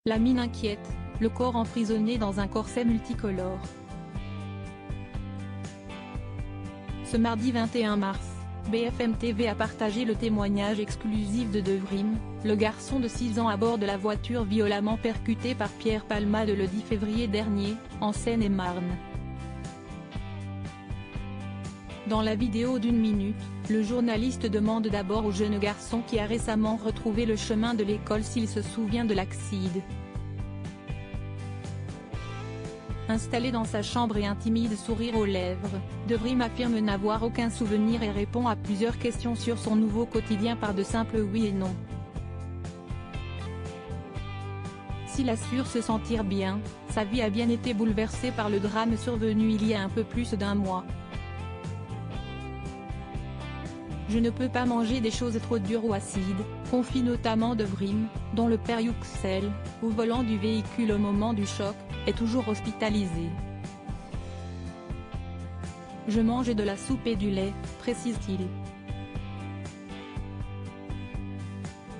La mine inquiète, le corps emprisonné dans un corset multicolore. Ce mardi 21 mars, BFM TV a partagé le témoignage exclusif de Devrim, le garçon de 6 ans à bord de la voiture violemment percutée par Pierre Palmade le 10 février dernier, en Seine-et-Marne. Dans la vidéo d'1 minute, le journaliste demande d'abord au jeune garçon qui a récemment retrouvé le chemin de l'école s'il se souvient de l'accident. Installé dans sa chambre et un timide sourire aux lèvres, Devrim affirme n'avoir aucun souvenir et répond à plusieurs questions sur son nouveau quotidien par de simples oui et non. S'il assure se sentir bien, sa vie a bien été bouleversée par le drame survenu il y a un peu plus d'1 mois. Je ne peux pas manger des choses trop dures ou acides, confie notamment Devrim, dont le père Yüksel, au volant du véhicule au moment du choc, est toujours hospitalisé. Je mange de la soupe et du lait, précise-t-il.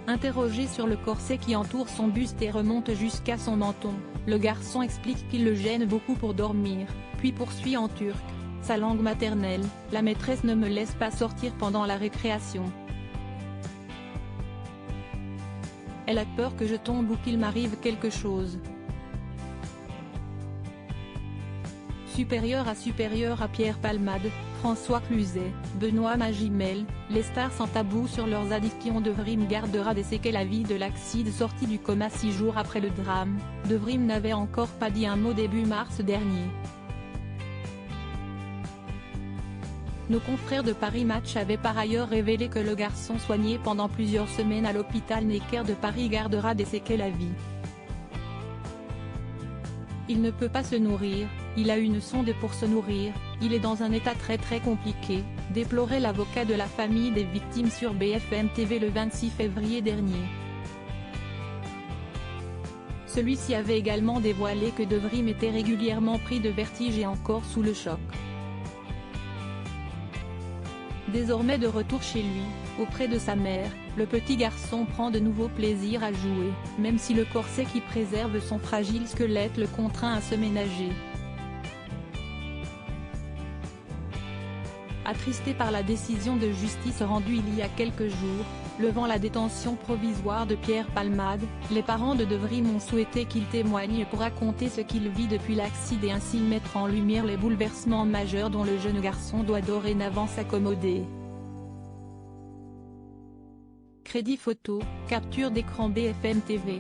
Interrogé sur le corset qui entoure son buste et remonte jusqu'à son menton, le garçon explique qu'il le gêne beaucoup pour dormir, puis poursuit en turc, sa langue maternelle: la maîtresse ne me laisse pas sortir pendant la récréation. Elle a peur que je tombe ou qu'il m'arrive quelque chose. Supérieur à Pierre Palmade, François Cluzet, Benoît Magimel, les stars sans tabou sur leurs addictions. Devrim gardera des séquelles à vie de l'accident. Sorti du coma 6 jours après le drame, Devrim n'avait encore pas dit un mot début mars dernier. Nos confrères de Paris Match avaient par ailleurs révélé que le garçon soigné pendant plusieurs semaines à l'hôpital Necker de Paris gardera des séquelles à vie. Il ne peut pas se nourrir, il a une sonde pour se nourrir, il est dans un état très compliqué, déplorait l'avocat de la famille des victimes sur BFM TV le 26 février dernier. Celui-ci avait également dévoilé que Devrim était régulièrement pris de vertige et encore sous le choc. Désormais de retour chez lui, auprès de sa mère, le petit garçon prend de nouveau plaisir à jouer, même si le corset qui préserve son fragile squelette le contraint à se ménager. Attristé par la décision de justice rendue il y a quelques jours, levant la détention provisoire de Pierre Palmade, les parents de Devrim ont souhaité qu'il témoigne pour raconter ce qu'il vit depuis l'accident et ainsi mettre en lumière les bouleversements majeurs dont le jeune garçon doit dorénavant s'accommoder. Crédit photo, capture d'écran BFM TV.